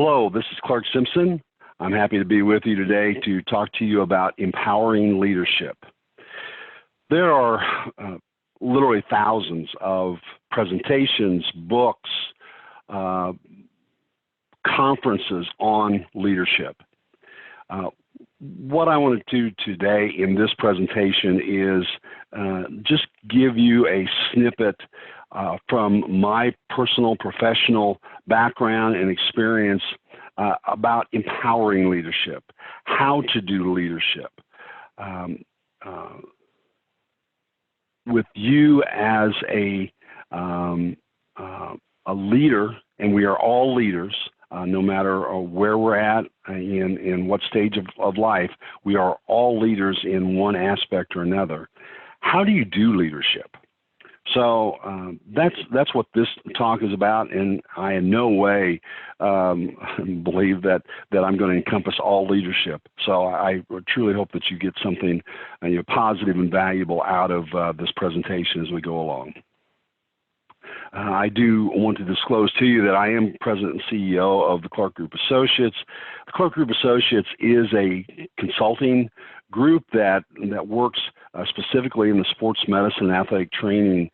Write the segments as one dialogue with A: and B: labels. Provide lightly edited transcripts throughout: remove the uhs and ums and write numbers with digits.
A: Hello, this is Clark Simpson. I'm happy to be with you today to talk to you about empowering leadership. There are literally thousands of presentations, books, conferences on leadership. What I want to do today in this presentation is just give you a snippet from my personal professional background and experience about empowering leadership, how to do leadership. With you as a leader, and we are all leaders, no matter where we're at in what stage of life, we are all leaders in one aspect or another. How do you do leadership? So that's what this talk is about, and I in no way believe that I'm going to encompass all leadership. So I truly hope that you get something positive and valuable out of this presentation as we go along. I do want to disclose to you that I am President and CEO of the Clark Group Associates. The Clark Group Associates is a consulting group that works specifically in the sports medicine and athletic training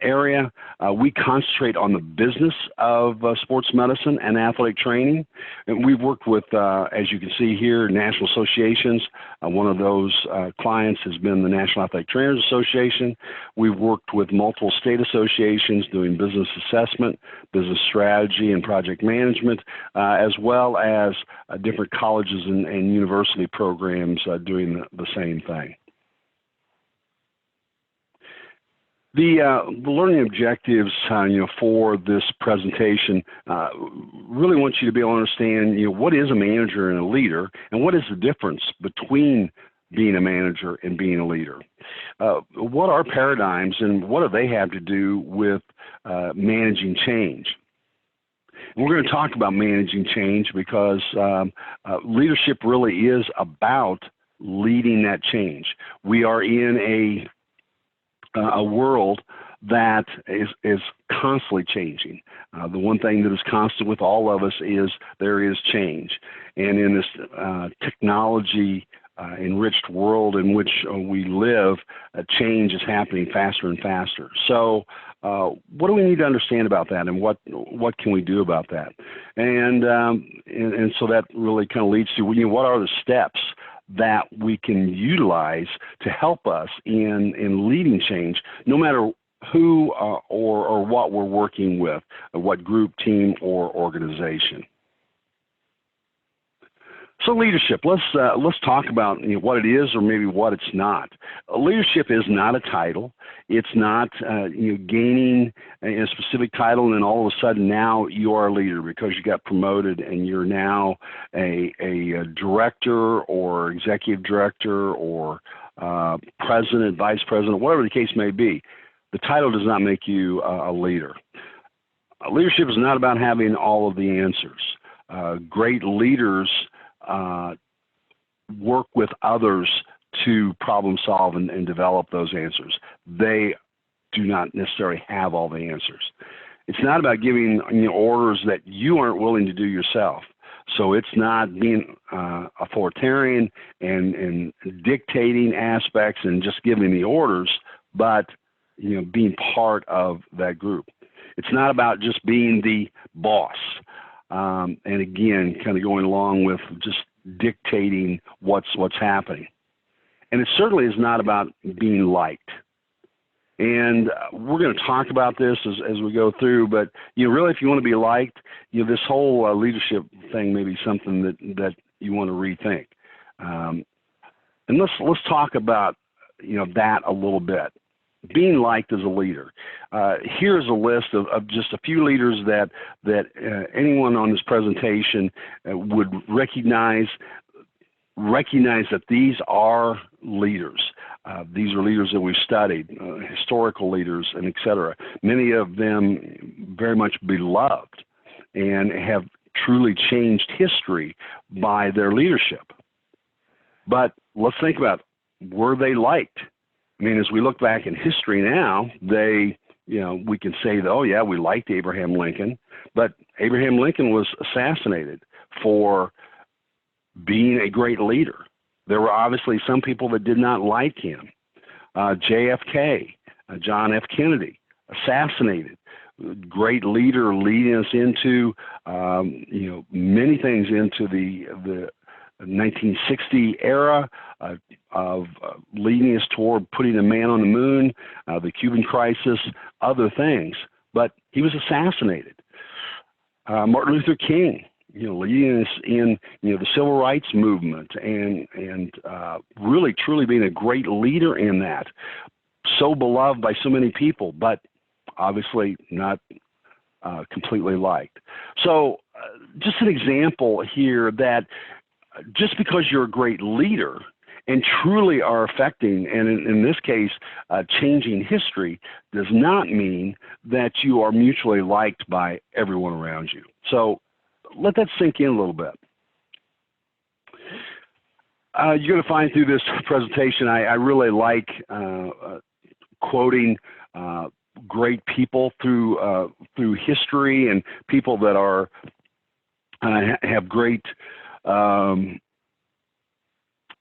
A: area. We concentrate on the business of sports medicine and athletic training. And we've worked with, as you can see here, national associations. One of those clients has been the National Athletic Trainers Association. We've worked with multiple state associations doing business assessment, business strategy, and project management, as well as different colleges and university programs doing the same thing. The learning objectives, for this presentation, really want you to be able to understand, what is a manager and a leader, and what is the difference between being a manager and being a leader. What are paradigms, and what do they have to do with managing change? And we're going to talk about managing change because leadership really is about leading that change. We are in a world that is constantly changing. The one thing that is constant with all of us is there is change. And in this technology enriched world in which we live, change is happening faster and faster. So what do we need to understand about that, and what can we do about that? And so that really kind of leads to, what are the steps that we can utilize to help us in leading change, no matter who or what we're working with, what group, team, or organization. So leadership, let's talk about what it is or maybe what it's not. Leadership is not a title. It's not gaining a specific title and then all of a sudden now you are a leader because you got promoted and you're now a director or executive director or president, vice president, whatever the case may be. The title does not make you a leader. Leadership is not about having all of the answers. Great leaders work with others to problem solve and develop those answers. They do not necessarily have all the answers. It's not about giving orders that you aren't willing to do yourself. So it's not being authoritarian and dictating aspects and just giving the orders, but being part of that group. It's not about just being the boss. And again, kind of going along with just dictating what's happening. And it certainly is not about being liked. And we're going to talk about this as we go through, but really if you want to be liked, this whole leadership thing may be something that you want to rethink. And let's talk about that a little bit. Being liked as a leader. Here's a list of just a few leaders that anyone on this presentation would recognize that these are leaders. These are leaders that we've studied, historical leaders, and et cetera. Many of them very much beloved and have truly changed history by their leadership. But let's think about, were they liked? I mean, as we look back in history now, they we can say that, oh yeah, we liked Abraham Lincoln, but Abraham Lincoln was assassinated for being a great leader. There were obviously some people that did not like him. JFK, John F. Kennedy, assassinated. Great leader, leading us into, many things into the 1960 era of leading us toward putting a man on the moon, the Cuban crisis, other things. But he was assassinated. Martin Luther King, leading us in, the civil rights movement and really, truly being a great leader in that. So beloved by so many people, but obviously not completely liked. So just an example here that just because you're a great leader and truly are affecting, and in this case, changing history, does not mean that you are mutually liked by everyone around you. So let that sink in a little bit. You're going to find through this presentation, I really like quoting great people through history and people that are have great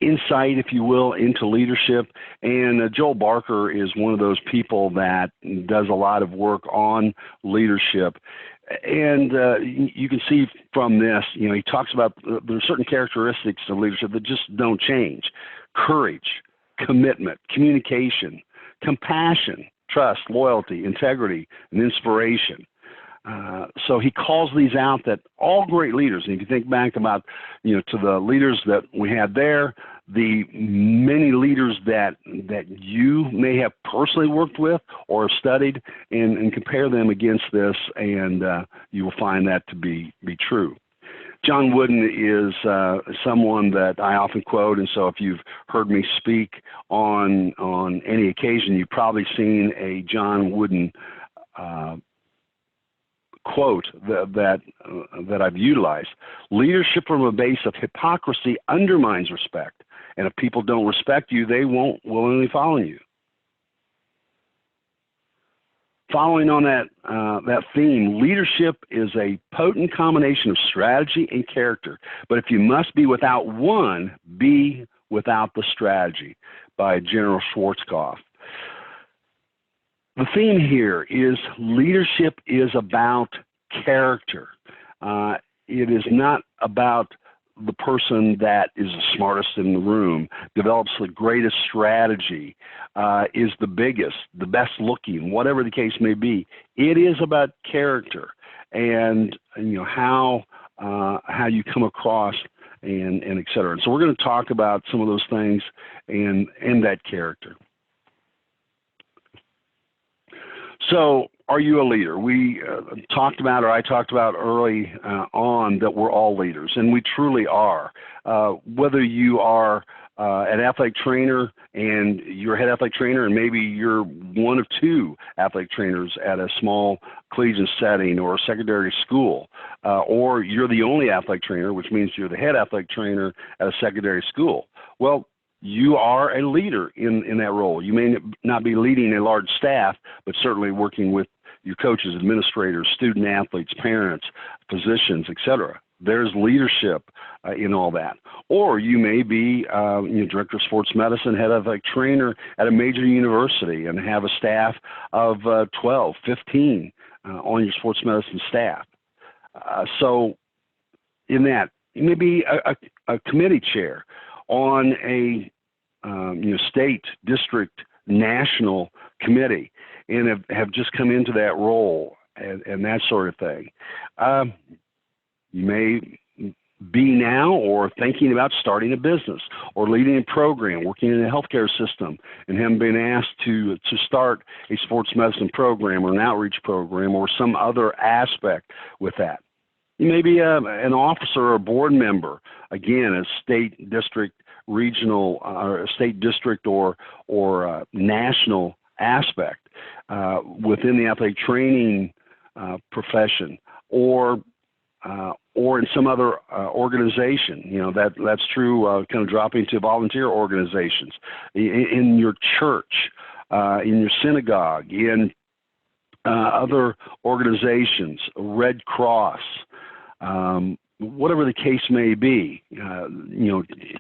A: insight, if you will, into leadership. And Joel Barker is one of those people that does a lot of work on leadership. And you can see from this, he talks about there are certain characteristics of leadership that just don't change: courage, commitment, communication, compassion, trust, loyalty, integrity, and inspiration. So he calls these out, that all great leaders, and if you think back about, to the leaders that we had there, the many leaders that you may have personally worked with or studied, and compare them against this, and you will find that to be true. John Wooden is someone that I often quote, and so if you've heard me speak on any occasion, you've probably seen a John Wooden quote that I've utilized. Leadership from a base of hypocrisy undermines respect, and if people don't respect you, they won't willingly follow you. Following on that theme, leadership is a potent combination of strategy and character. But if you must be without one, be without the strategy, by General Schwarzkopf. The theme here is leadership is about character. It is not about the person that is the smartest in the room, develops the greatest strategy, is the biggest, the best looking, whatever the case may be. It is about character and how you come across and et cetera. And so we're going to talk about some of those things and that character. So, are you a leader? We talked about, or I talked about early on, that we're all leaders, and we truly are. Whether you are an athletic trainer and you're a head athletic trainer, and maybe you're one of two athletic trainers at a small collegiate setting or a secondary school, or you're the only athletic trainer, which means you're the head athletic trainer at a secondary school. Well, you are a leader in that role. You may not be leading a large staff, but certainly working with your coaches, administrators, student athletes, parents, physicians, etc. There's leadership in all that. Or you may be director of sports medicine, head of a trainer at a major university, and have a staff of 12, 15 on your sports medicine staff. So in that, you may be a committee chair on a state, district, national committee, and have just come into that role and that sort of thing. You may be now or thinking about starting a business or leading a program, working in a healthcare system, and have been asked to start a sports medicine program or an outreach program or some other aspect with that. You may be an officer or a board member, again, a state, district, regional, or state district or national aspect within the athletic training profession, or in some other organization. That's true. Kind of dropping to volunteer organizations in your church, in your synagogue, in other organizations, Red Cross, whatever the case may be,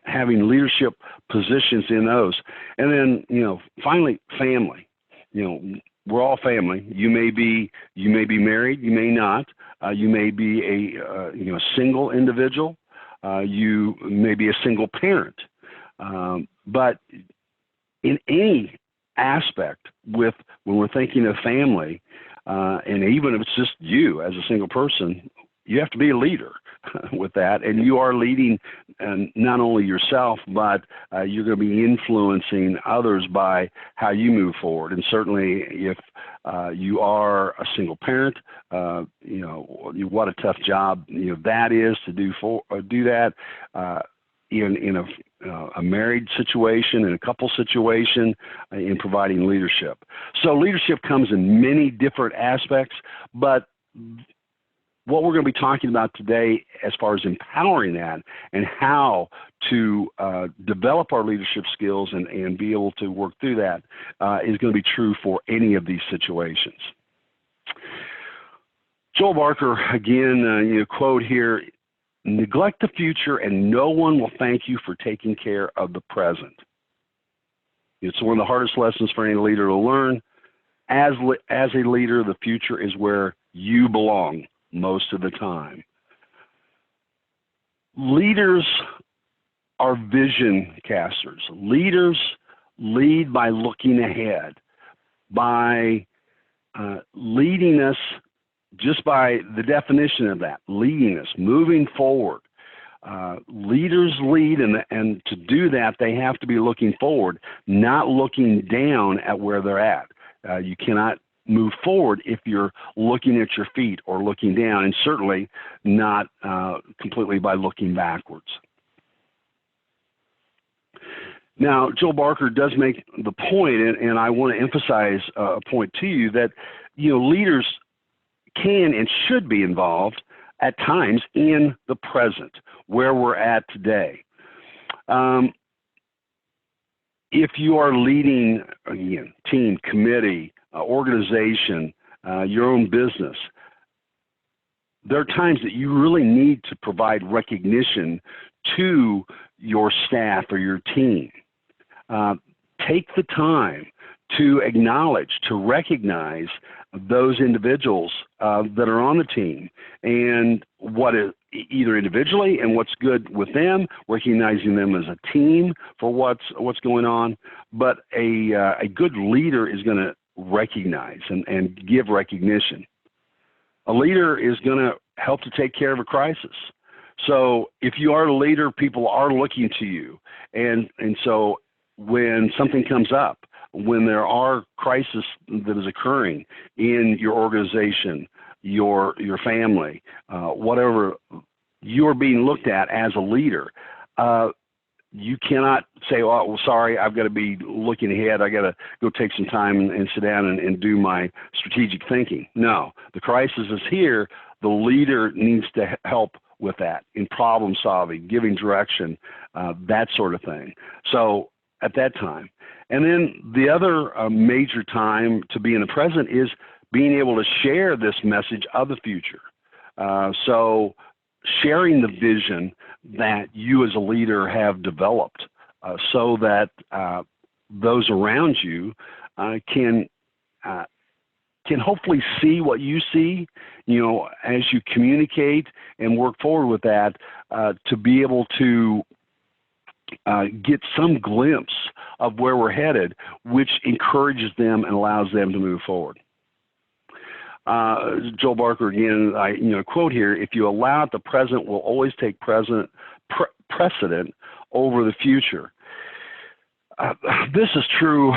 A: having leadership positions in those. And then, finally, family. We're all family. You may be married, you may not. You may be a single individual. You may be a single parent. But in any aspect when we're thinking of family, and even if it's just you as a single person, you have to be a leader with that, and you are leading not only yourself, but you're going to be influencing others by how you move forward. And certainly, if you are a single parent, what a tough job that is to do that in a married situation, in a couple situation, in providing leadership. So leadership comes in many different aspects, but what we're going to be talking about today as far as empowering that and how to develop our leadership skills and be able to work through that is going to be true for any of these situations. Joel Barker, again, quote here, "Neglect the future and no one will thank you for taking care of the present." It's one of the hardest lessons for any leader to learn. As a leader, the future is where you belong most of the time. Leaders are vision casters. Leaders lead by looking ahead, by leading us, just by the definition of that, leading us, moving forward. Leaders lead, and to do that, they have to be looking forward, not looking down at where they're at. You cannot move forward if you're looking at your feet or looking down, and certainly not completely by looking backwards. Now, Joel Barker does make the point, and I want to emphasize a point to you that leaders can and should be involved at times in the present, where we're at today. If you are leading, again, team, committee, organization, your own business, there are times that you really need to provide recognition to your staff or your team. Take the time to acknowledge, to recognize those individuals that are on the team and what is either individually and what's good with them, recognizing them as a team for what's going on. But a good leader is going to recognize and give recognition. A leader is going to help to take care of a crisis. So if you are a leader, people are looking to you. And so when something comes up, when there are crises that is occurring in your organization, your family, whatever, you are being looked at as a leader. You cannot say, "Oh, well, sorry, I've got to be looking ahead. I got to go take some time and sit down and do my strategic thinking." No, the crisis is here. The leader needs to help with that in problem solving, giving direction, that sort of thing. So at that time. And then the other major time to be in the present is being able to share this message of the future. So sharing the vision that you as a leader have developed so that those around you can hopefully see what you see, as you communicate and work forward with that, to be able to get some glimpse of where we're headed, which encourages them and allows them to move forward. Joel Barker again, I quote here: "If you allow it, the present will always take precedent over the future." This is true.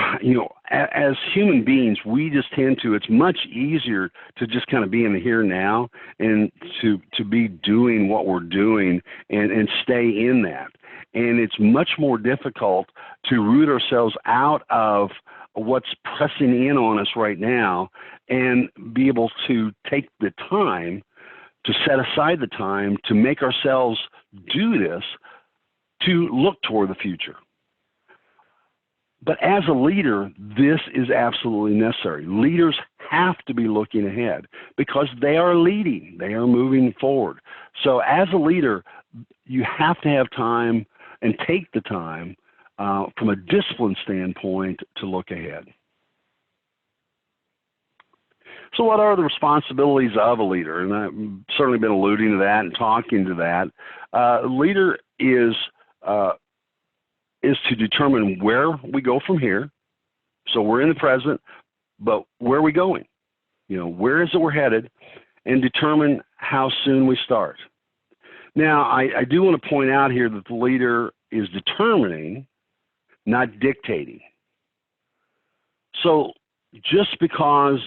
A: As human beings, we just tend to. It's much easier to just kind of be in the here and now, and to be doing what we're doing and stay in that. And it's much more difficult to root ourselves out of what's pressing in on us right now and be able to take the time, to set aside the time to make ourselves do this, to look toward the future. But as a leader, this is absolutely necessary. Leaders have to be looking ahead because they are leading. They are moving forward. So as a leader, you have to have time and take the time from a discipline standpoint to look ahead. So what are the responsibilities of a leader? And I've certainly been alluding to that and talking to that. A leader is to determine where we go from here. So we're in the present, but where are we going? Where is it we're headed, and determine how soon we start. Now, I do want to point out here that the leader is determining, not dictating. So just because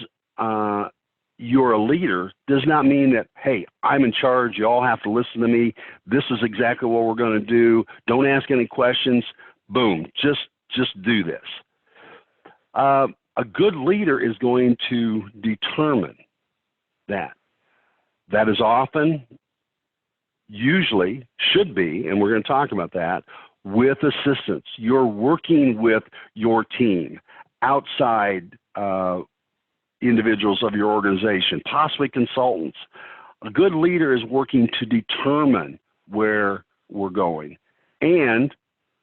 A: you're a leader does not mean that, hey, I'm in charge, you all have to listen to me, this is exactly what we're going to do, don't ask any questions, boom, just do this. A good leader is going to determine that. That is often, usually, should be, and we're going to talk about that, with assistance. You're working with your team, outside individuals of your organization, possibly consultants. A good leader is working to determine where we're going, and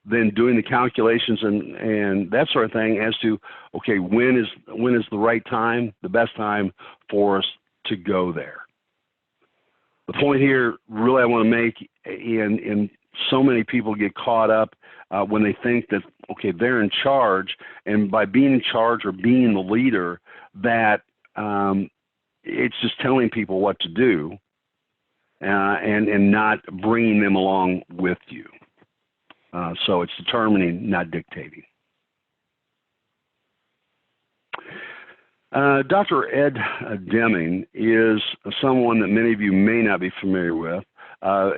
A: then doing the calculations and that sort of thing as to, okay, when is the right time, the best time for us to go there. The point here really I want to make, and so many people get caught up when they think that, okay, they're in charge, and by being in charge or being the leader, that it's just telling people what to do and not bringing them along with you. So it's determining, not dictating. Dr. Ed Deming is someone that many of you may not be familiar with.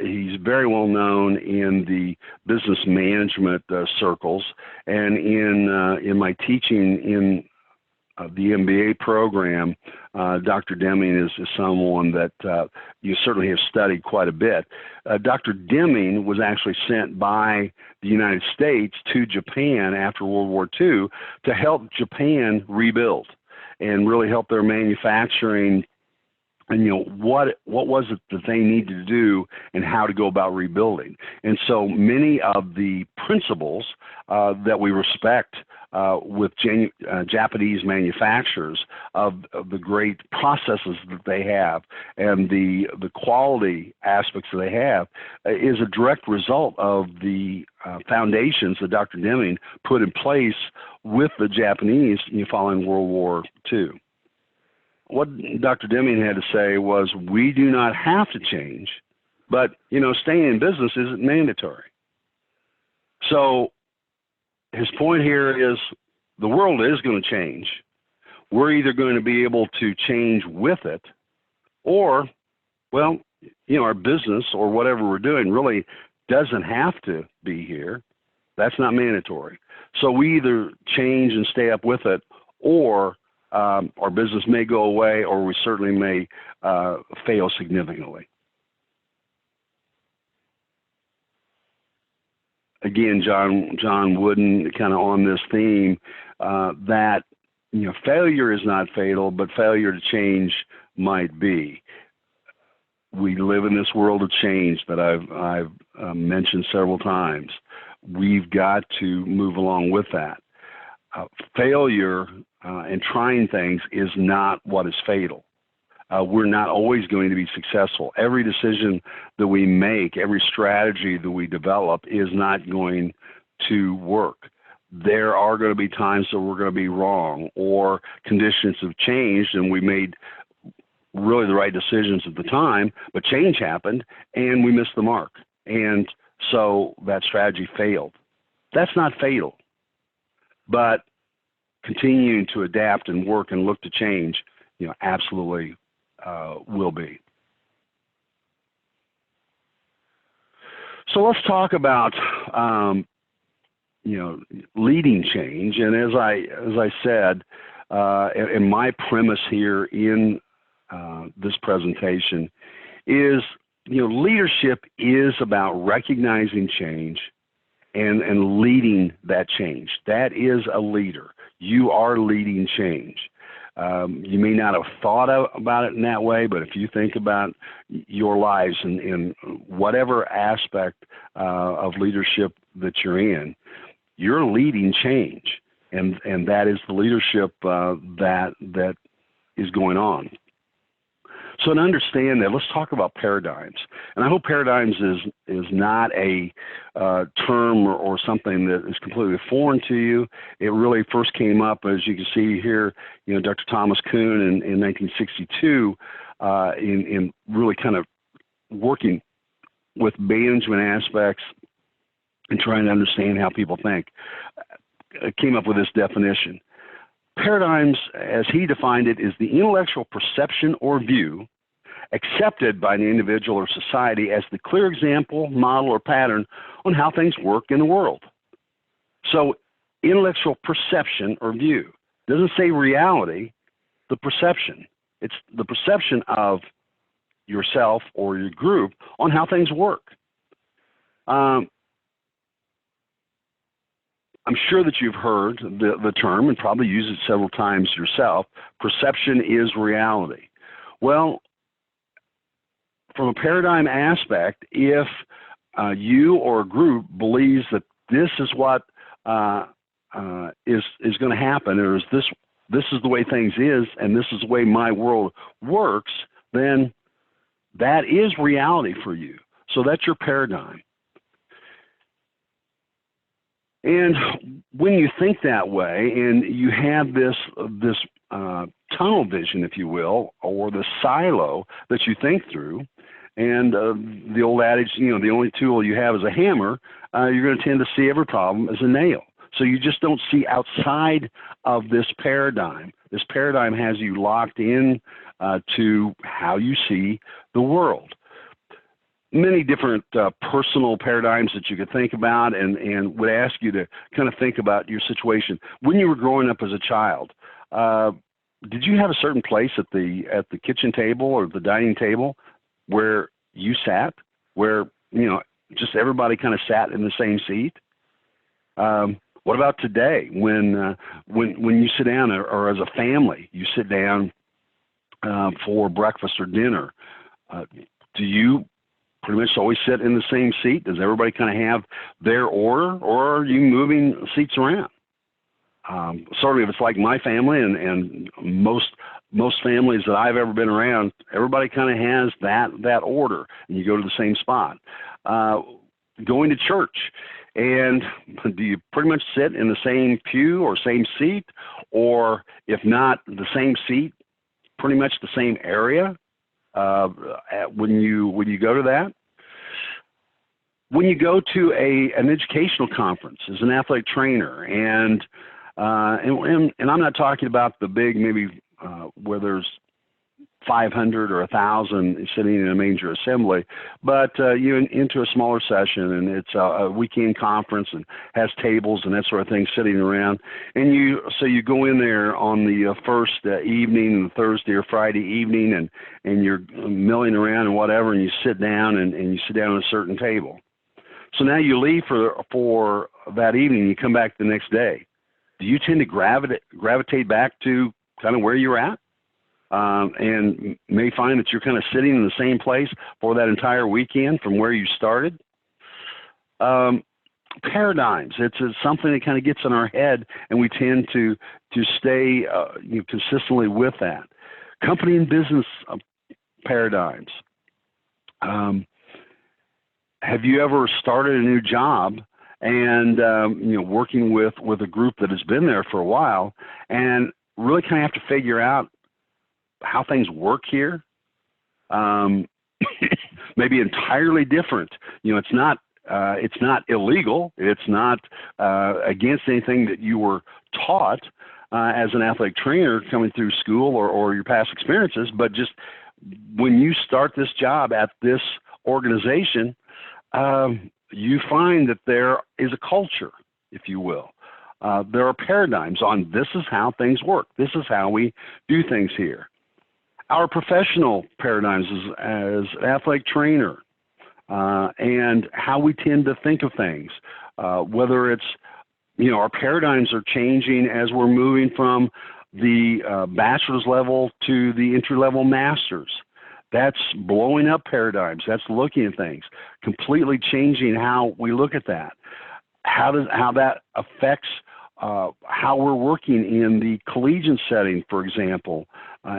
A: He's very well known in the business management circles, and in my teaching in the MBA program, Dr. Deming is someone that you certainly have studied quite a bit. Dr. Deming was actually sent by the United States to Japan after World War II to help Japan rebuild and really help their manufacturing. And what was it that they needed to do and how to go about rebuilding. And so many of the principles that we respect with Japanese manufacturers of the great processes that they have and the quality aspects that they have is a direct result of the foundations that Dr. Deming put in place with the Japanese following World War II. What Dr. Deming had to say was, we do not have to change, but, staying in business isn't mandatory. So his point here is the world is going to change. We're either going to be able to change with it, or, well, our business or whatever we're doing really doesn't have to be here. That's not mandatory. So we either change and stay up with it, or our business may go away, or we certainly may fail significantly. Again, John Wooden, kind of on this theme, that failure is not fatal, but failure to change might be. We live in this world of change that I've mentioned several times. We've got to move along with that. Failure and trying things is not what is fatal. We're not always going to be successful. Every decision that we make, every strategy that we develop is not going to work. There are going to be times that we're going to be wrong, or conditions have changed and we made really the right decisions at the time, but change happened and we missed the mark. And so that strategy failed. That's not fatal. But continuing to adapt and work and look to change, absolutely will be. So let's talk about, leading change. And as I said, and my premise here in this presentation is, leadership is about recognizing change and leading that change. That is a leader. You are leading change. You may not have thought about it in that way, but if you think about your lives in whatever aspect of leadership that you're in, you're leading change, and that is the leadership that is going on. So to understand that, let's talk about paradigms. And I hope paradigms is not a term or something that is completely foreign to you. It really first came up, as you can see here, Dr. Thomas Kuhn in 1962 in really kind of working with management aspects and trying to understand how people think. Came up with this definition. Paradigms, as he defined it, is the intellectual perception or view accepted by an individual or society as the clear example, model, or pattern on how things work in the world. So intellectual perception or view. Doesn't say reality, the perception. It's the perception of yourself or your group on how things work. I'm sure that you've heard the term and probably used it several times yourself. Perception is reality. Well, from a paradigm aspect, if you or a group believes that this is what is going to happen, or is this is the way things is, and this is the way my world works, then that is reality for you. So that's your paradigm. And when you think that way, and you have this tunnel vision, if you will, or the silo that you think through, and the old adage, the only tool you have is a hammer, you're going to tend to see every problem as a nail. So you just don't see outside of this paradigm. This paradigm has you locked in to how you see the world. Many different personal paradigms that you could think about, and would ask you to kind of think about your situation. When you were growing up as a child, did you have a certain place at the kitchen table or the dining table where you sat, where just everybody kind of sat in the same seat? What about today, when you sit down, or as a family you sit down for breakfast or dinner? Do you pretty much always sit in the same seat? Does everybody kind of have their order, or are you moving seats around? Certainly, if it's like my family and most families that I've ever been around, everybody kind of has that order, and you go to the same spot. Going to church, and do you pretty much sit in the same pew or same seat, or if not the same seat, pretty much the same area? When you go to that, when you go to an educational conference as an athletic trainer, and I'm not talking about the big maybe where there's 500 or 1,000 sitting in a major assembly, but you into a smaller session, and it's a weekend conference and has tables and that sort of thing sitting around, and you go in there on the first evening, Thursday or Friday evening, and you're milling around and whatever, and you sit down and you sit down at a certain table. So now you leave for that evening, you come back the next day. Do you tend to gravitate back to kind of where you're at? And may find that you're kind of sitting in the same place for that entire weekend from where you started. Paradigms, it's something that kind of gets in our head, and we tend to stay consistently with that. Company and business paradigms. Have you ever started a new job and working with a group that has been there for a while, and really kind of have to figure out how things work here? Maybe entirely different. It's not illegal. It's not against anything that you were taught as an athletic trainer coming through school or your past experiences. But just when you start this job at this organization, you find that there is a culture, if you will. There are paradigms on this is how things work. This is how we do things here. Our professional paradigms as an athletic trainer, and how we tend to think of things. whether it's, our paradigms are changing as we're moving from the bachelor's level to the entry-level master's. That's blowing up paradigms. That's looking at things, completely changing how we look at that. How that affects how we're working in the collegiate setting, for example,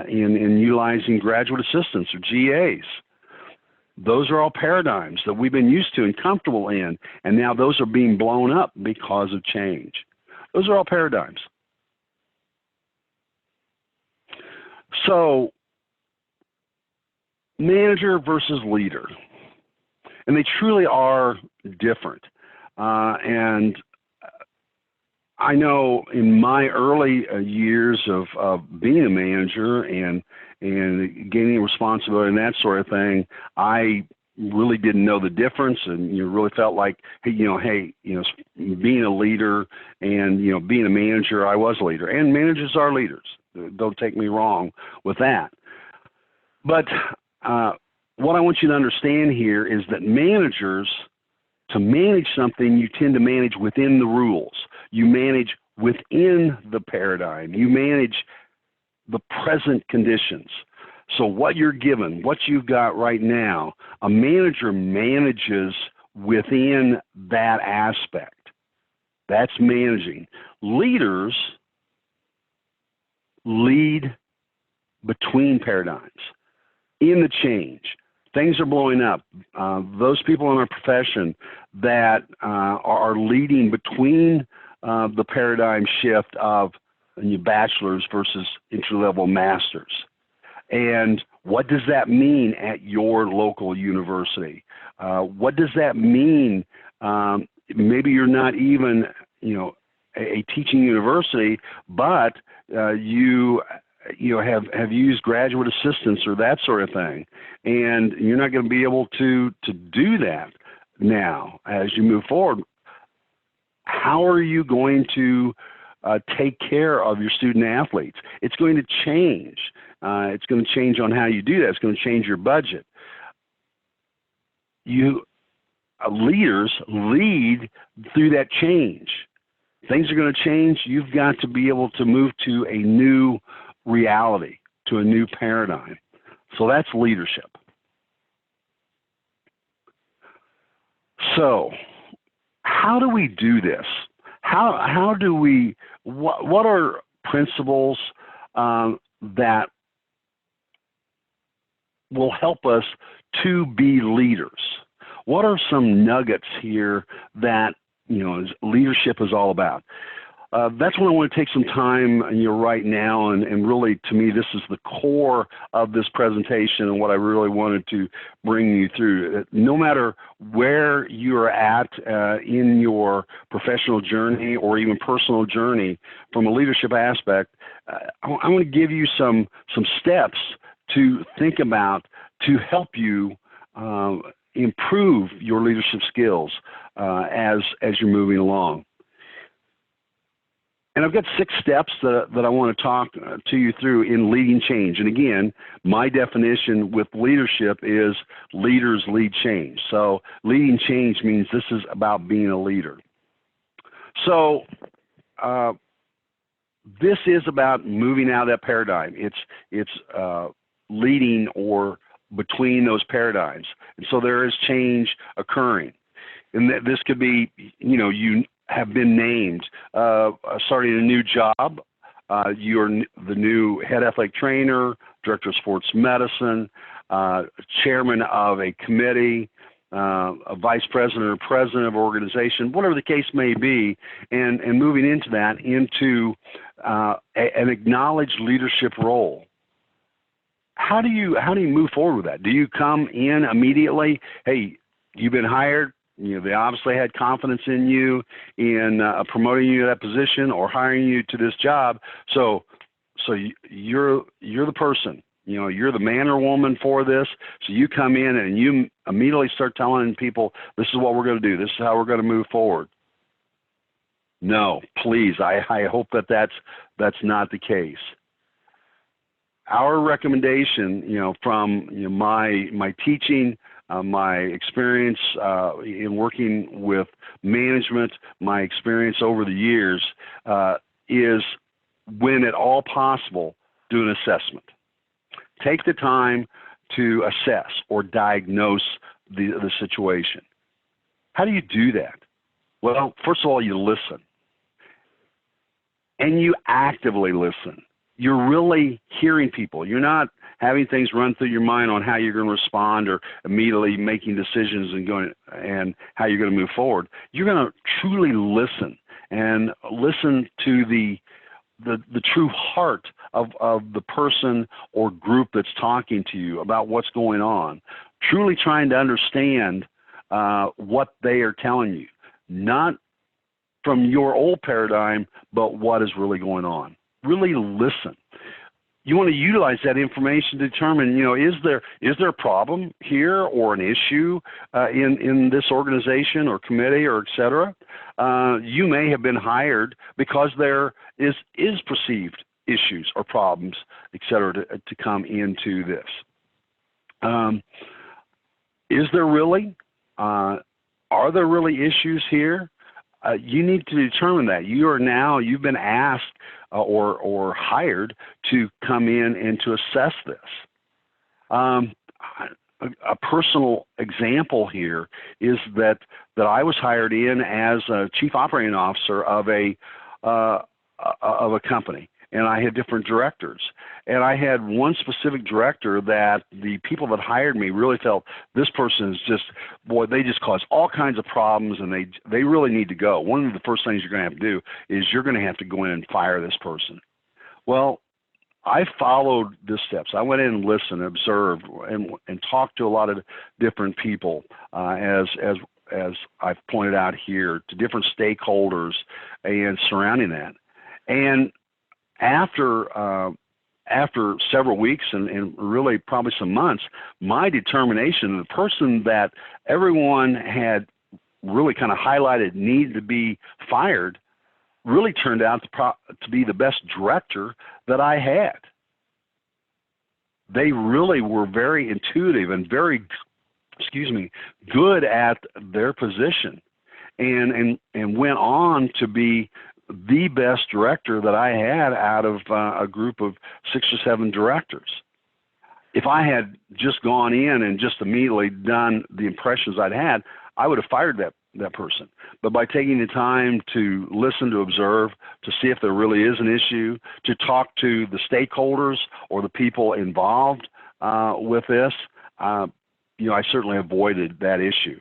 A: in utilizing graduate assistants or GAs. Those are all paradigms that we've been used to and comfortable in, and now those are being blown up because of change. Those are all paradigms. So, manager versus leader, and they truly are different. And I know in my early years of being a manager and gaining responsibility and that sort of thing, I really didn't know the difference, and really felt like, hey, being a leader and being a manager, I was a leader, and managers are leaders. Don't take me wrong with that. But what I want you to understand here is that managers, to manage something, you tend to manage within the rules. You manage within the paradigm. You manage the present conditions. So what you're given, what you've got right now, a manager manages within that aspect. That's managing. Leaders lead between paradigms in the change. Things are blowing up. Those people in our profession that are leading between the paradigm shift of bachelor's versus entry-level master's. And what does that mean at your local university? What does that mean? Maybe you're not even, a teaching university, but you have used graduate assistants or that sort of thing, and you're not going to be able to do that now as you move forward. How are you going to take care of your student athletes? It's going to change. It's going to change on how you do that. It's going to change your budget. Leaders lead through that change. Things are going to change. You've got to be able to move to a new reality, to a new paradigm. So that's leadership. So how do we do this? How do we, what are principles that will help us to be leaders? What are some nuggets here that leadership is all about? That's what I want to take some time right now, and really, to me, this is the core of this presentation and what I really wanted to bring you through. No matter where you're at in your professional journey or even personal journey, from a leadership aspect, I want to give you some steps to think about to help you improve your leadership skills as you're moving along. And I've got 6 steps that I want to talk to you through in leading change. And again, my definition with leadership is leaders lead change. So leading change means this is about being a leader. So this is about moving out of that paradigm. It's leading or between those paradigms. And so there is change occurring. And this could be, you have been named, starting a new job. You're the new head athletic trainer, director of sports medicine, chairman of a committee, a vice president or president of an organization, whatever the case may be, and moving into that, into an acknowledged leadership role. How do you move forward with that? Do you come in immediately? Hey, you've been hired. They obviously had confidence in you in promoting you to that position or hiring you to this job. So you're the person. You're the man or woman for this. So you come in and you immediately start telling people, this is what we're going to do. This is how we're going to move forward. No, please. I hope that's not the case. Our recommendation, from my teaching my experience in working with management, my experience over the years, is when at all possible, do an assessment. Take the time to assess or diagnose the situation. How do you do that? Well, first of all, you listen. And you actively listen. You're really hearing people. You're not having things run through your mind on how you're going to respond or immediately making decisions and how you're going to move forward. You're going to truly listen and listen to the true heart of the person or group that's talking to you about what's going on. Truly trying to understand what they are telling you, not from your old paradigm, but what is really going on. Really listen. You want to utilize that information to determine, is there a problem here or an issue in this organization or committee or et cetera? You may have been hired because there is perceived issues or problems, et cetera, to come into this. Is there really? Are there really issues here? You need to determine that. You've been asked or hired to come in and to assess this. A personal example here is that I was hired in as a chief operating officer of a company, and I had different directors. And I had one specific director that the people that hired me really felt this person is they just cause all kinds of problems, and they really need to go. One of the first things you're going to have to do is you're going to have to go in and fire this person. Well, I followed the steps. I went in and listened, observed, and talked to a lot of different people, as I've pointed out here, to different stakeholders and surrounding that. And after several weeks and really probably some months, my determination, the person that everyone had really kind of highlighted needed to be fired, really turned out to be the best director that I had. They really were very intuitive and very, good at their position, and went on to be the best director that I had out of a group of 6 or 7 directors. If I had just gone in and just immediately done the impressions I'd had, I would have fired that person. But by taking the time to listen, to observe, to see if there really is an issue, to talk to the stakeholders or the people involved with this, I certainly avoided that issue.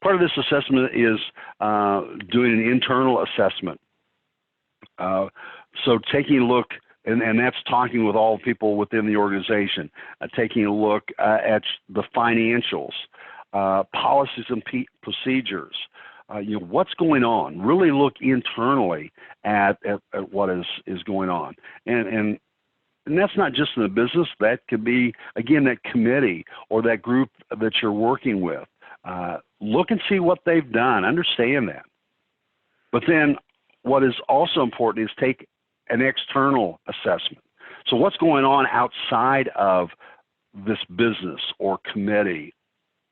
A: Part of this assessment is doing an internal assessment. So taking a look, and that's talking with all people within the organization, taking a look at the financials, policies and procedures, what's going on. Really look internally at what is going on. And that's not just in the business. That could be, again, that committee or that group that you're working with. Look and see what they've done. Understand that. But then what is also important is take an external assessment. So what's going on outside of this business or committee,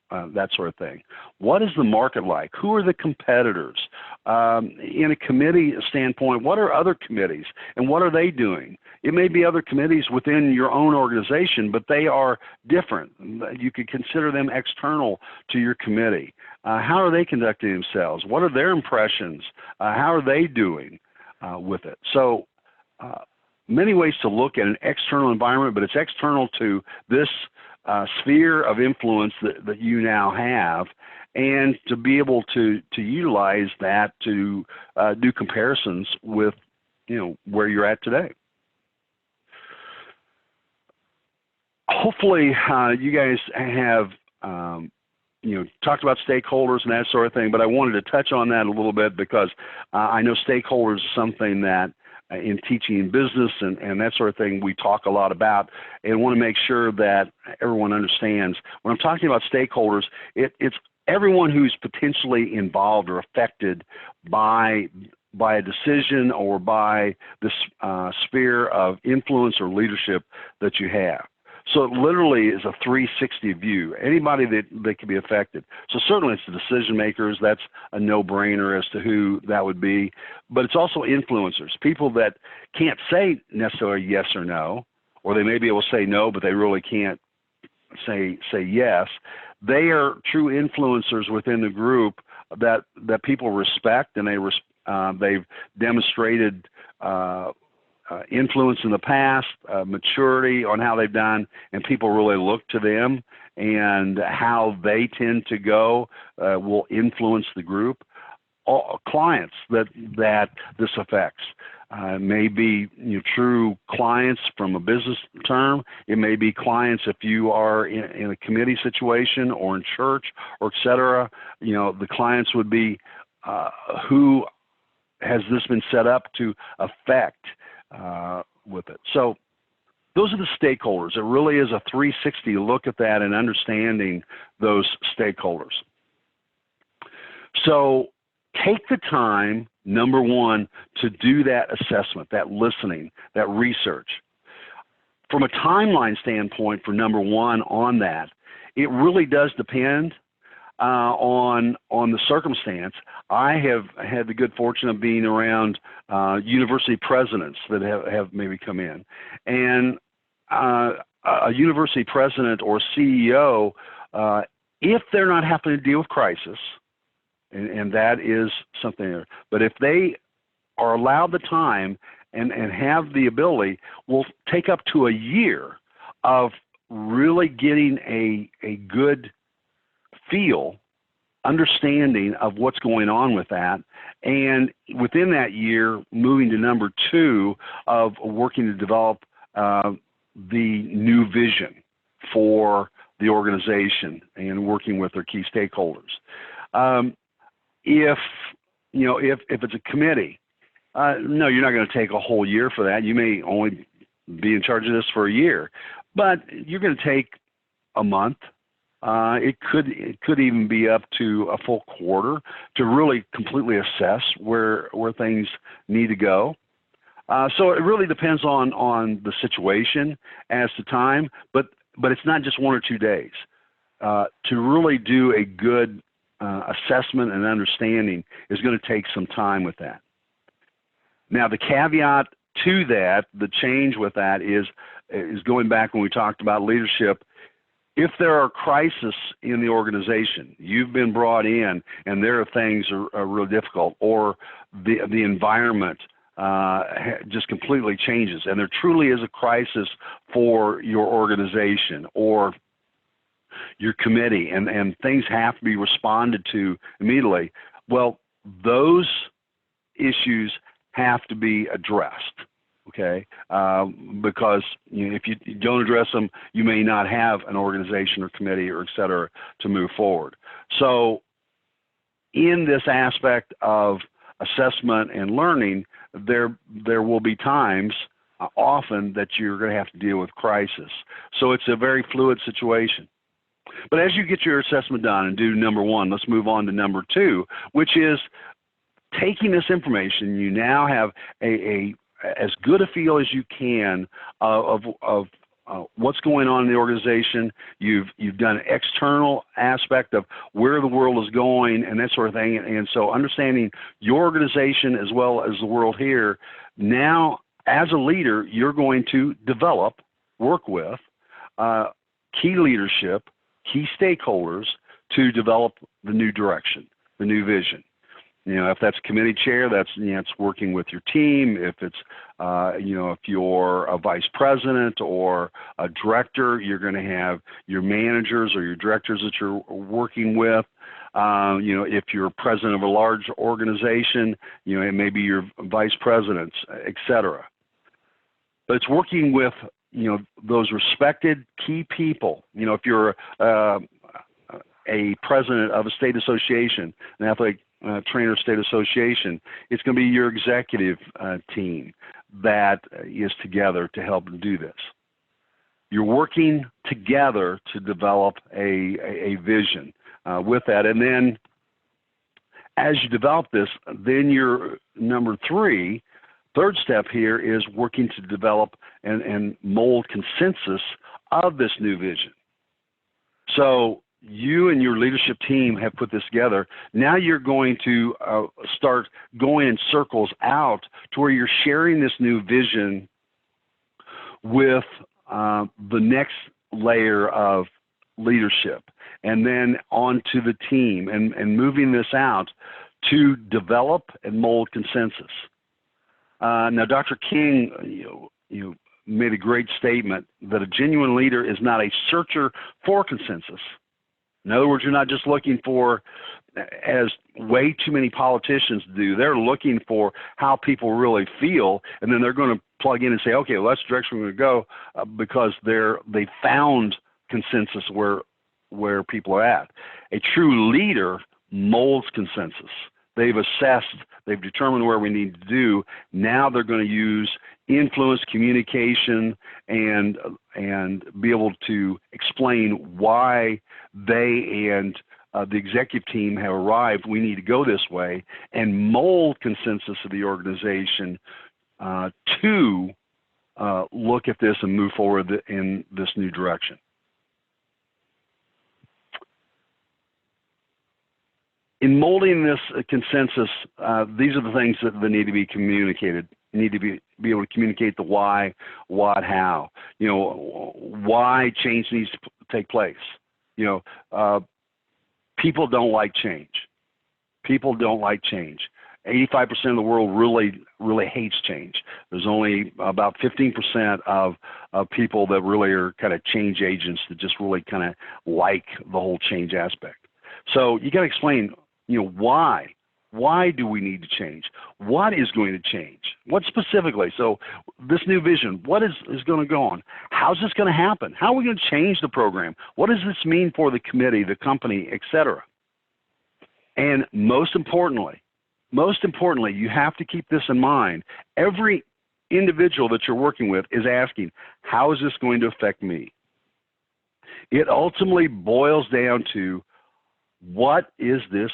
A: that sort of thing. What is the market like? Who are the competitors? In a committee standpoint, what are other committees and what are they doing? It may be other committees within your own organization, but they are different. You could consider them external to your committee. How are they conducting themselves? What are their impressions? How are they doing with it? So many ways to look at an external environment, but it's external to this sphere of influence that you now have, and to be able to utilize that to do comparisons with where you're at today. Hopefully you guys have talked about stakeholders and that sort of thing, but I wanted to touch on that a little bit because I know stakeholders is something that in teaching business and that sort of thing we talk a lot about, and want to make sure that everyone understands. When I'm talking about stakeholders, it's everyone who's potentially involved or affected by a decision or by this sphere of influence or leadership that you have. So it literally is a 360 view. Anybody that can be affected. So certainly it's the decision makers. That's a no-brainer as to who that would be. But it's also influencers, people that can't say necessarily yes or no, or they may be able to say no, but they really can't say yes. They are true influencers within the group that people respect, and they've demonstrated influence in the past, maturity on how they've done, and people really look to them, and how they tend to go will influence the group. All clients that this affects. May be true clients from a business term. It may be clients if you are in a committee situation or in church or et cetera. The clients would be who has this been set up to affect with it. So those are the stakeholders. It really is a 360 look at that and understanding those stakeholders. So take the time, number one, to do that assessment, that listening, that research. From a timeline standpoint for number one on that, it really does depend on the circumstance. I have had the good fortune of being around university presidents that have maybe come in. And a university president or CEO, if they're not having to deal with crisis, and that is something there. But if they are allowed the time and have the ability, will take up to a year of really getting a good feel, understanding of what's going on with that. And within that year, moving to number two of working to develop the new vision for the organization and working with their key stakeholders. If it's a committee, no, you're not going to take a whole year for that. You may only be in charge of this for a year, but you're going to take a month. It could even be up to a full quarter to really completely assess where things need to go. So it really depends on the situation as to time, but it's not just 1 or 2 days. To really do a good assessment and understanding is going to take some time with that. Now, the caveat to that, the change with that is going back when we talked about leadership. If there are crises in the organization, you've been brought in and there are things are real difficult, or the environment just completely changes, and there truly is a crisis for your organization or your committee, and things have to be responded to immediately, well, those issues have to be addressed, okay? Because if you don't address them, you may not have an organization or committee or et cetera to move forward. So in this aspect of assessment and learning, there will be times often that you're going to have to deal with crisis. So it's a very fluid situation. But as you get your assessment done and do number one, let's move on to number two, which is taking this information. You now have as good a feel as you can of what's going on in the organization. You've done an external aspect of where the world is going and that sort of thing. And so understanding your organization as well as the world here, now as a leader, you're going to develop, work with key leadership, key stakeholders to develop the new direction, the new vision. If that's committee chair, that's it's working with your team. If it's if you're a vice president or a director, you're going to have your managers or your directors that you're working with. If you're president of a large organization, it may be your vice presidents, et cetera. But it's working with those respected key people. If you're a president of a state association, an athletic trainer state association, it's going to be your executive team that is together to help do this. You're working together to develop a vision with that. And then as you develop this, then your number third step here is working to develop and mold consensus of this new vision. So you and your leadership team have put this together. Now you're going to start going in circles out to where you're sharing this new vision with the next layer of leadership, and then on to the team, and moving this out to develop and mold consensus. Now, Dr. King, you made a great statement that a genuine leader is not a searcher for consensus. In other words, you're not just looking for, as way too many politicians do, they're looking for how people really feel, and then they're going to plug in and say, okay, well, that's the direction we're going to go because they found consensus where people are at. A true leader molds consensus. They've assessed, they've determined where we need to do. Now they're going to use influence, communication, and be able to explain why they and the executive team have arrived. We need to go this way, and mold consensus of the organization to look at this and move forward in this new direction. In molding this consensus, these are the things that need to be communicated. You need to be able to communicate the why, what, how. Why change needs to take place. People don't like change. People don't like change. 85% of the world really hates change. There's only about 15% of people that really are kind of change agents that just really kind of like the whole change aspect. So you got to explain, why? Why do we need to change? What is going to change? What specifically? So this new vision, what is going to go on? How's this going to happen? How are we going to change the program? What does this mean for the committee, the company, etc.? And most importantly, you have to keep this in mind. Every individual that you're working with is asking, how is this going to affect me? It ultimately boils down to, what is this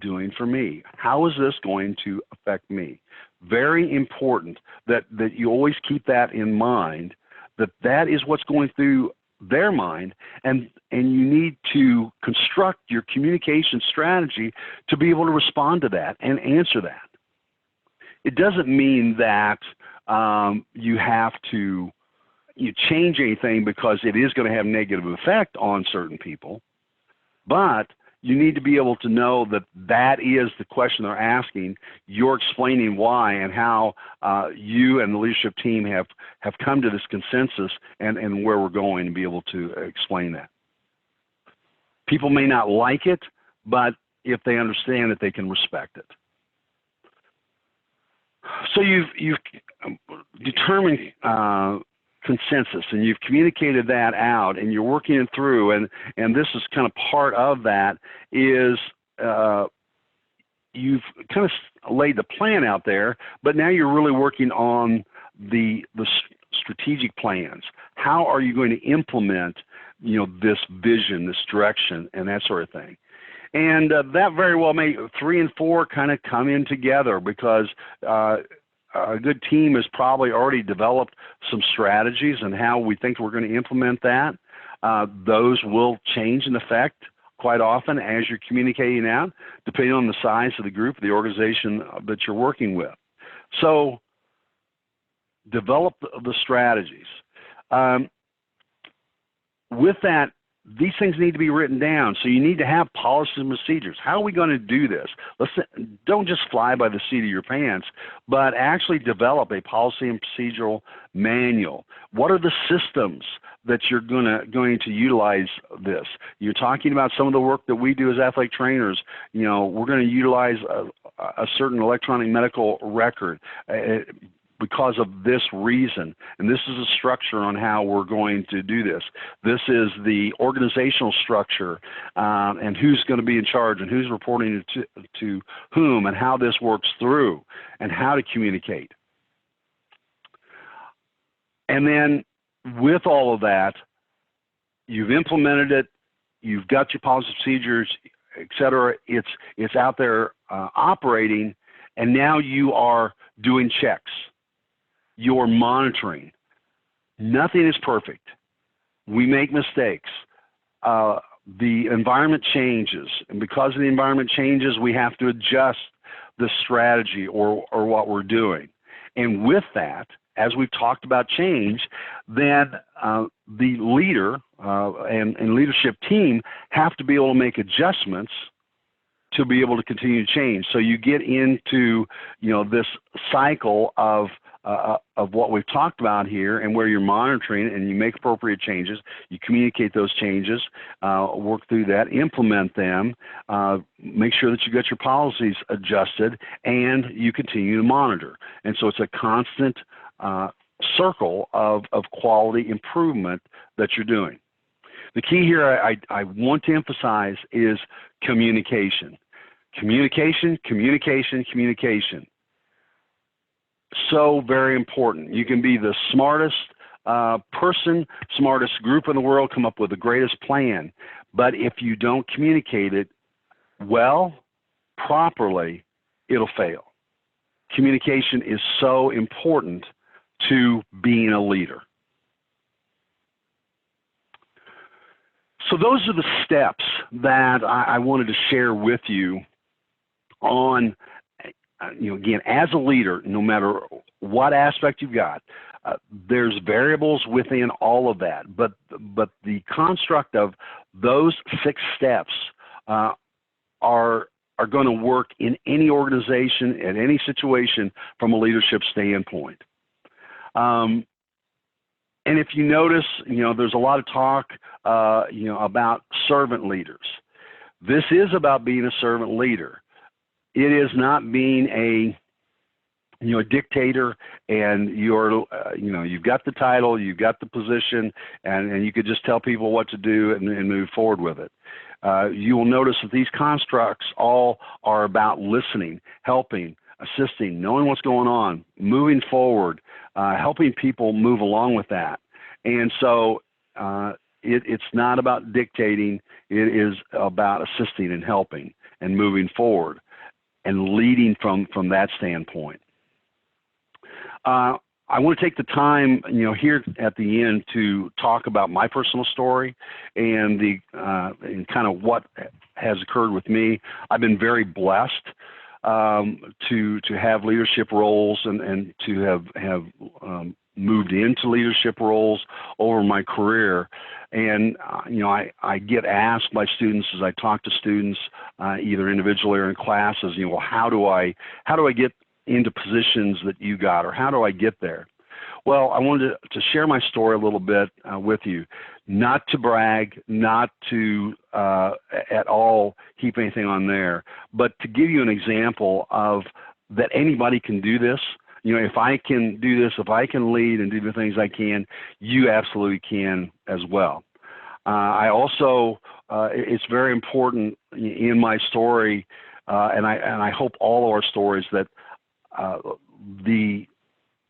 A: doing for me? How is this going to affect me? Very important that you always keep that in mind, that is what's going through their mind, and you need to construct your communication strategy to be able to respond to that and answer that. It doesn't mean that you have to change anything because it is going to have negative effect on certain people, but you need to be able to know that is the question they're asking. You're explaining why and how you and the leadership team have come to this consensus and where we're going, and be able to explain that. People may not like it, but if they understand it, they can respect it. So you've determined consensus, and you've communicated that out, and you're working it through, and this is kind of part of that is you've kind of laid the plan out there, but now you're really working on the strategic plans. How are you going to implement this vision, this direction, and that sort of thing? And that very well may 3 and 4 kind of come in together, because a good team has probably already developed some strategies and how we think we're going to implement that. Those will change in effect quite often as you're communicating out, depending on the size of the group, the organization that you're working with. So develop the strategies. With that, these things need to be written down. So you need to have policies and procedures. How are we going to do this? Don't just fly by the seat of your pants, but actually develop a policy and procedural manual. What are the systems that you're going to utilize this? You're talking about some of the work that we do as athletic trainers. We're going to utilize a certain electronic medical record because of this reason, and this is a structure on how we're going to do this. This is the organizational structure, and who's going to be in charge and who's reporting to whom, and how this works through, and how to communicate. And then with all of that, you've implemented it, you've got your policy procedures, et cetera. It's out there operating, and now you are doing checks. You're monitoring. Nothing is perfect. we make mistakes. The environment changes, and because the environment changes, we have to adjust the strategy or what we're doing. And with that, as we've talked about change, then the leader and leadership team have to be able to make adjustments to be able to continue to change. So you get into, this cycle of what we've talked about here, and where you're monitoring and you make appropriate changes, you communicate those changes, work through that, implement them, make sure that you got your policies adjusted, and you continue to monitor. And so it's a constant circle of quality improvement that you're doing. The key here I want to emphasize is communication. Communication, communication, communication. So very important. You can be the smartest person, smartest group in the world, come up with the greatest plan, but if you don't communicate it well, properly, it'll fail. Communication is so important to being a leader. So those are the steps that I wanted to share with you on, again, as a leader, no matter what aspect you've got, there's variables within all of that, but the construct of those 6 steps are going to work in any organization, in any situation, from a leadership standpoint. And if you notice, there's a lot of talk, about servant leaders. This is about being a servant leader. It is not being a dictator, and you've got the title, you've got the position, and you could just tell people what to do and move forward with it. You will notice that these constructs all are about listening, helping, assisting, knowing what's going on, moving forward, helping people move along with that. And so it's not about dictating. It is about assisting and helping and moving forward and leading from that standpoint. I want to take the time, here at the end to talk about my personal story and and kind of what has occurred with me. I've been very blessed to have leadership roles and to have moved into leadership roles over my career. And I get asked by students as I talk to students, either individually or in classes, well, how do I get into positions that you got, or how do I get there? Well, I wanted to share my story a little bit with you, not to brag, not to at all heap anything on there, but to give you an example of that anybody can do this. If I can do this, if I can lead and do the things I can, you absolutely can as well. I also, it's very important in my story, and I hope all of our stories, that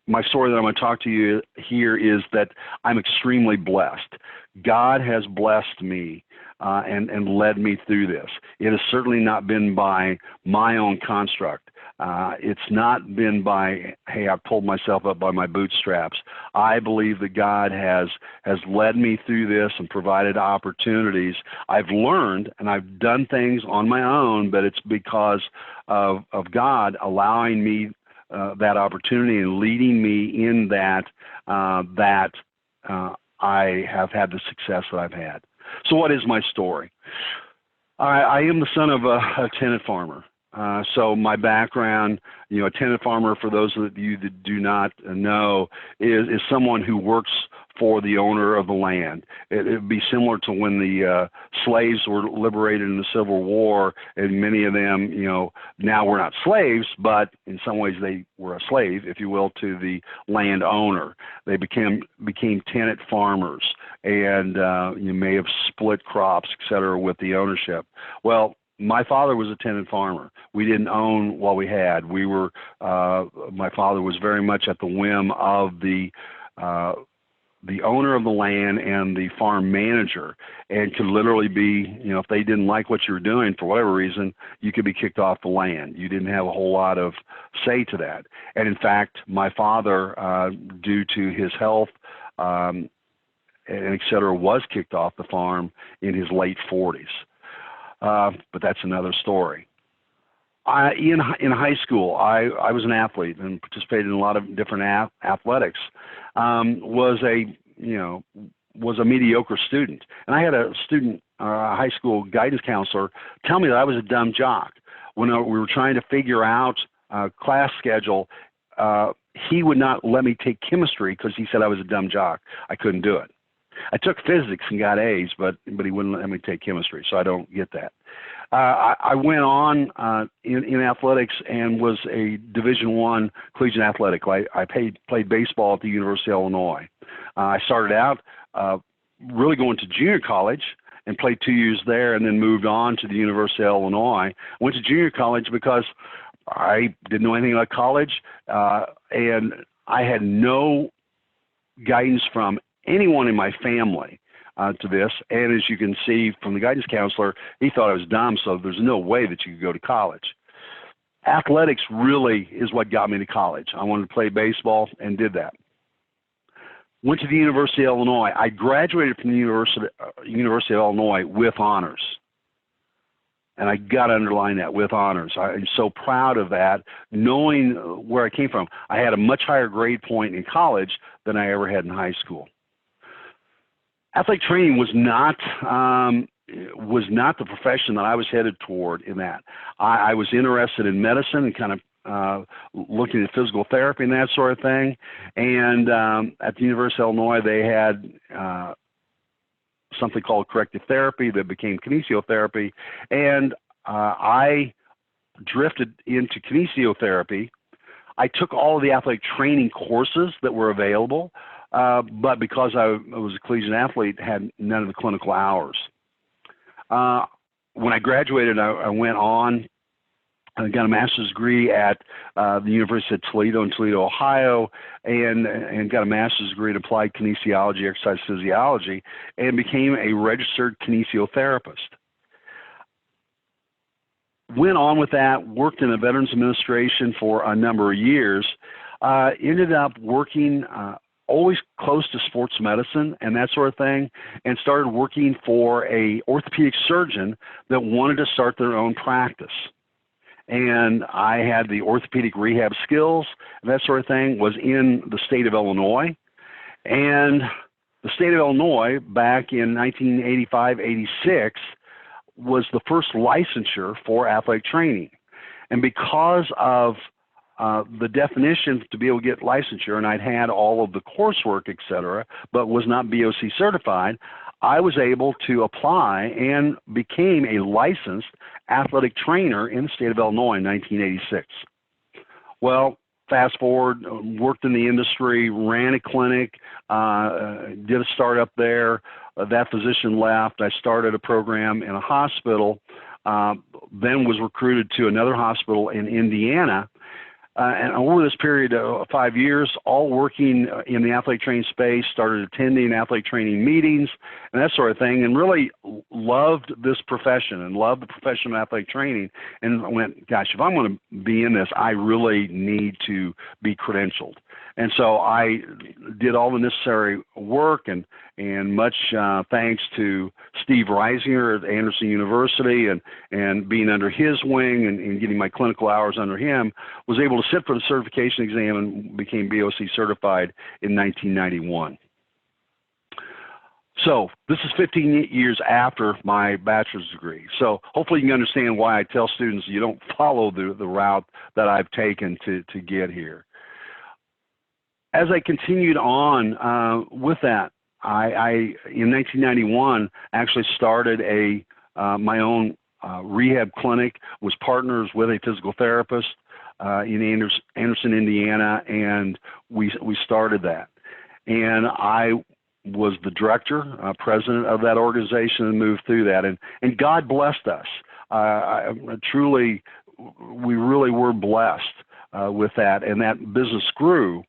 A: my story that I'm going to talk to you here is that I'm extremely blessed. God has blessed me and led me through this. It has certainly not been by my own construct. It's not been by, hey, I pulled myself up by my bootstraps. I believe that God has led me through this and provided opportunities. I've learned and I've done things on my own, but it's because of God allowing me that opportunity and leading me in that I have had the success that I've had. So what is my story? I am the son of a tenant farmer. So my background, a tenant farmer, for those of you that do not know, is someone who works for the owner of the land. It would be similar to when the slaves were liberated in the Civil War, and many of them, now we're not slaves, but in some ways they were a slave, if you will, to the landowner. They became tenant farmers, and you may have split crops, et cetera, with the ownership. Well, my father was a tenant farmer. We didn't own what we had. We were, my father was very much at the whim of the owner of the land and the farm manager, and could literally be, if they didn't like what you were doing for whatever reason, you could be kicked off the land. You didn't have a whole lot of say to that. And in fact, my father, due to his health, and et cetera, was kicked off the farm in his late 40s. But that's another story. In high school, I was an athlete and participated in a lot of different athletics. Was a mediocre student, and I had a student, high school guidance counselor, tell me that I was a dumb jock. When we were trying to figure out class schedule, he would not let me take chemistry because he said I was a dumb jock. I couldn't do it. I took physics and got A's, but he wouldn't let me take chemistry, so I don't get that. I went on in athletics and was a Division I collegiate athletic. I played baseball at the University of Illinois. I started out really going to junior college and played 2 years there, and then moved on to the University of Illinois. Went to junior college because I didn't know anything about college, and I had no guidance from anyone in my family to this. And as you can see from the guidance counselor, he thought I was dumb, so there's no way that you could go to college. Athletics really is what got me to college. I wanted to play baseball and did that. Went to the University of Illinois. I graduated from the University of Illinois with honors. And I got to underline that, with honors. I'm so proud of that, knowing where I came from. I had a much higher grade point in college than I ever had in high school. Athletic training was not the profession that I was headed toward in that. I was interested in medicine and kind of looking at physical therapy and that sort of thing. And at the University of Illinois, they had something called corrective therapy that became kinesiotherapy. And I drifted into kinesiotherapy. I took all of the athletic training courses that were available, but because I was a collegiate athlete, had none of the clinical hours. When I graduated, I went on and got a master's degree at the University of Toledo in Toledo, Ohio, and got a master's degree in applied kinesiology, exercise physiology, and became a registered kinesiotherapist. Went on with that, worked in the Veterans Administration for a number of years, ended up working always close to sports medicine and that sort of thing, and started working for a orthopedic surgeon that wanted to start their own practice. And I had the orthopedic rehab skills and that sort of thing, was in the state of Illinois. And the state of Illinois back in 1985-86 was the first licensure for athletic training. And because of the definition to be able to get licensure, and I'd had all of the coursework, et cetera, but was not BOC certified, I was able to apply and became a licensed athletic trainer in the state of Illinois in 1986. Well, fast forward, worked in the industry, ran a clinic, did a startup there. That physician left. I started a program in a hospital, then was recruited to another hospital in Indiana. And over this period of 5 years, all working in the athletic training space, started attending athletic training meetings and that sort of thing, and really loved this profession and loved the profession of athletic training, and went, gosh, if I'm going to be in this, I really need to be credentialed. And so I did all the necessary work, and much thanks to Steve Reisinger at Anderson University and being under his wing and getting my clinical hours under him, was able to sit for the certification exam and became BOC certified in 1991. So this is 15 years after my bachelor's degree. So hopefully you can understand why I tell students you don't follow the route that I've taken to get here. As I continued on with that, I in 1991 actually started my own rehab clinic, was partners with a physical therapist in Anderson, Indiana, and we started that. And I was the director, president of that organization, and moved through that. And God blessed us. Truly, we really were blessed with that, and that business grew.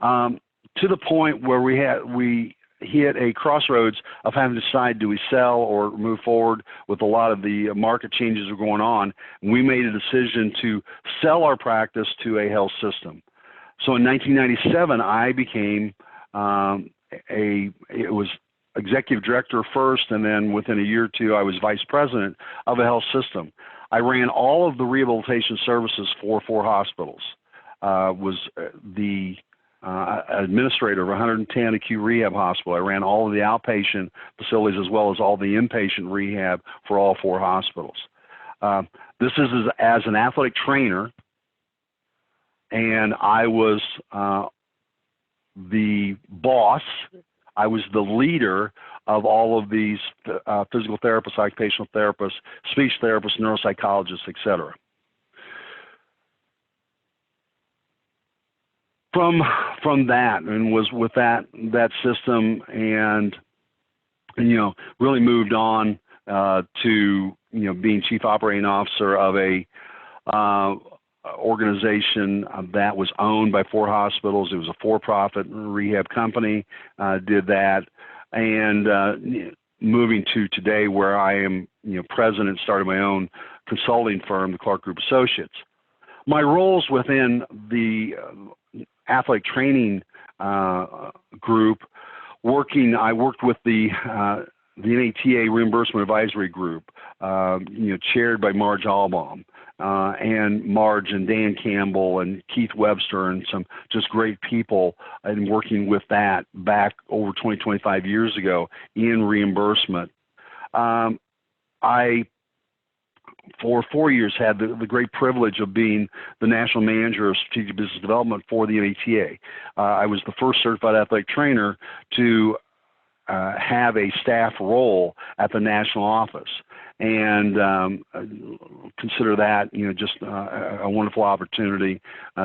A: To the point where we hit a crossroads of having to decide, do we sell or move forward with a lot of the market changes that are going on. We made a decision to sell our practice to a health system. So in 1997, I became it was executive director first, and then within a year or two, I was vice president of a health system. I ran all of the rehabilitation services for 4 hospitals. Was the administrator of 110 acute rehab hospital. I ran all of the outpatient facilities as well as all the inpatient rehab for all 4 hospitals. This is as an athletic trainer, and I was the boss. I was the leader of all of these physical therapists, occupational therapists, speech therapists, neuropsychologists, etc. From that, and was with that system, and really moved on to being chief operating officer of a organization that was owned by 4 hospitals. It was a for-profit rehab company. Did that, and moving to today, where I am president, started my own consulting firm, the Clark Group Associates. My roles within the athletic training group, I worked with the NATA Reimbursement Advisory Group, chaired by Marge Albaum, and Marge and Dan Campbell and Keith Webster and some just great people, and working with that back over 25 years ago in reimbursement. I for 4 years had the great privilege of being the national manager of strategic business development for the NATA. I was the first certified athletic trainer to have a staff role at the national office, and consider that just a wonderful opportunity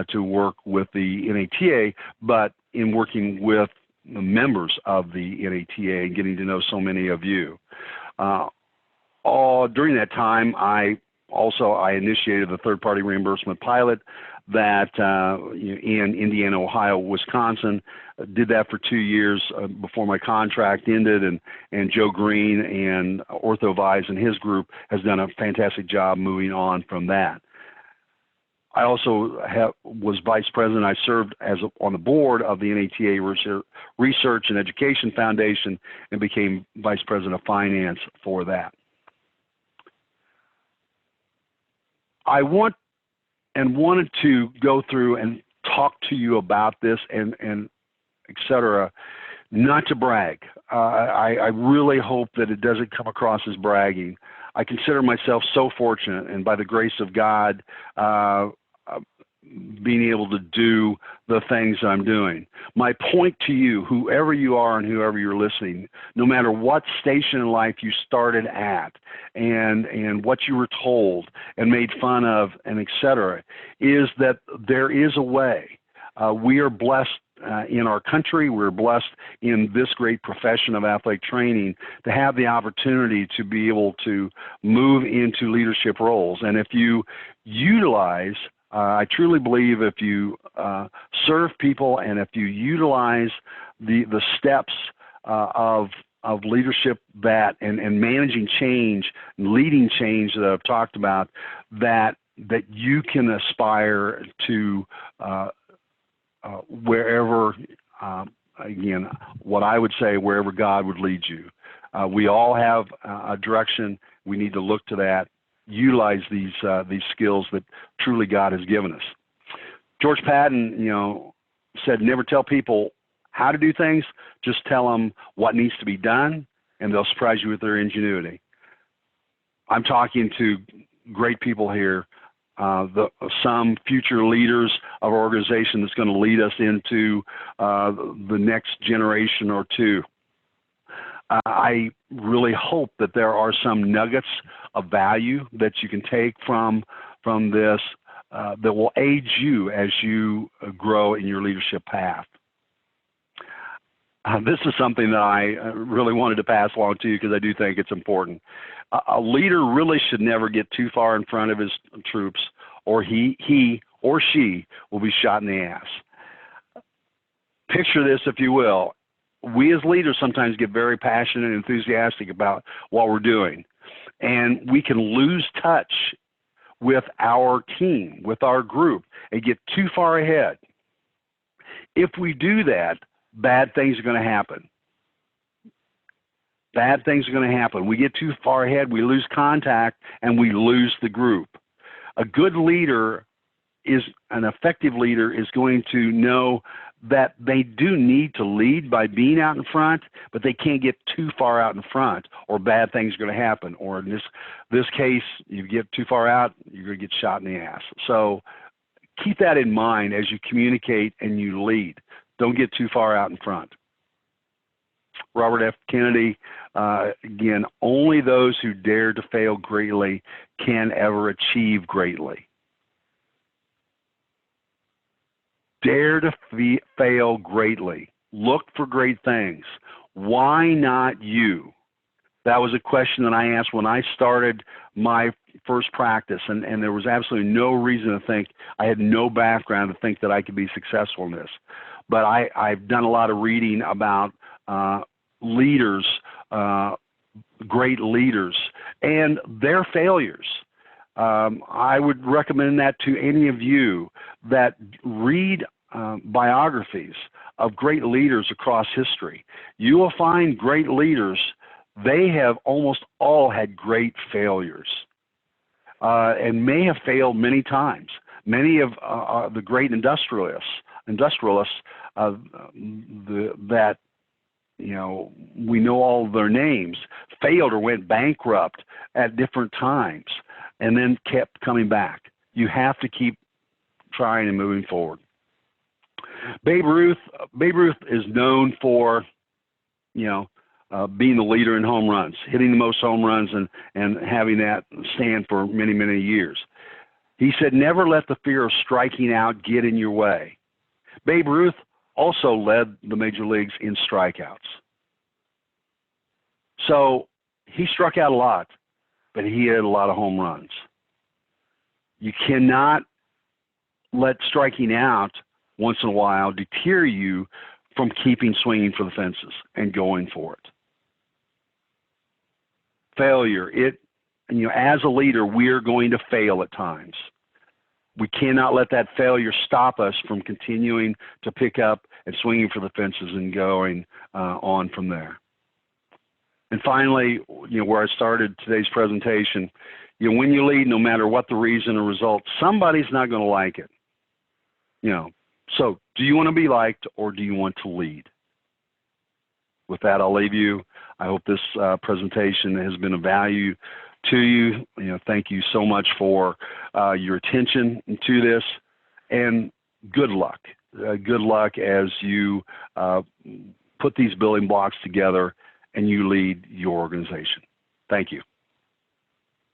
A: to work with the NATA, but in working with the members of the NATA and getting to know so many of you. During that time, I initiated the third-party reimbursement pilot that in Indiana, Ohio, Wisconsin. Did that for 2 years before my contract ended, and Joe Green and OrthoVise and his group has done a fantastic job moving on from that. I also was vice president. I served on the board of the NATA Research and Education Foundation and became vice president of finance for that. I wanted to go through and talk to you about this and et cetera, not to brag. I really hope that it doesn't come across as bragging. I consider myself so fortunate, and by the grace of God, being able to do the things I'm doing. My point to you, whoever you are and whoever you're listening, no matter what station in life you started at and what you were told and made fun of and et cetera, is that there is a way. We are blessed in our country. We're blessed in this great profession of athletic training to have the opportunity to be able to move into leadership roles. And if you utilize, I truly believe if you serve people and if you utilize the steps of leadership and managing change, and leading change that I've talked about, that you can aspire to wherever, again, what I would say, wherever God would lead you. We all have a direction. We need to look to that. Utilize these skills that truly God has given us. George Patton, said, never tell people how to do things, just tell them what needs to be done, and they'll surprise you with their ingenuity. I'm talking to great people here, some future leaders of our organization that's going to lead us into the next generation or two. I really hope that there are some nuggets of value that you can take from this that will aid you as you grow in your leadership path. This is something that I really wanted to pass along to you because I do think it's important. A leader really should never get too far in front of his troops, or he or she will be shot in the ass. Picture this, if you will. We as leaders sometimes get very passionate and enthusiastic about what we're doing, and we can lose touch with our team, with our group, and get too far ahead. If we do that, bad things are going to happen. Bad things are going to happen. We get too far ahead, we lose contact, and we lose the group. A good leader an effective leader is going to know that they do need to lead by being out in front, but they can't get too far out in front or bad things are going to happen. Or in this case, you get too far out, you're going to get shot in the ass. So keep that in mind as you communicate and you lead. Don't get too far out in front. Robert F. Kennedy, again, only those who dare to fail greatly can ever achieve greatly. Dare to fail greatly. Look for great things. Why not you? That was a question that I asked when I started my first practice, and there was absolutely no reason to think, I had no background to think that I could be successful in this. But I've done a lot of reading about leaders, great leaders, and their failures. I would recommend that to any of you that read biographies of great leaders across history. You will find great leaders, they have almost all had great failures and may have failed many times. Many of the great industrialists that we know all of their names, failed or went bankrupt at different times and then kept coming back. You have to keep trying and moving forward. Babe Ruth is known for, being the leader in home runs, hitting the most home runs and having that stand for many, many years. He said, never let the fear of striking out get in your way. Babe Ruth also led the major leagues in strikeouts. So he struck out a lot, but he hit a lot of home runs. You cannot let striking out once in a while deter you from keeping swinging for the fences and going for it. Failure, as a leader, we're going to fail at times. We cannot let that failure stop us from continuing to pick up and swinging for the fences and going on from there. And finally, where I started today's presentation, when you lead, no matter what the reason or result, somebody's not going to like it. So do you want to be liked or do you want to lead? With that, I'll leave you. I hope this presentation has been of value to you. Thank you so much for your attention to this, and good luck. Good luck as you put these building blocks together and you lead your organization. Thank you.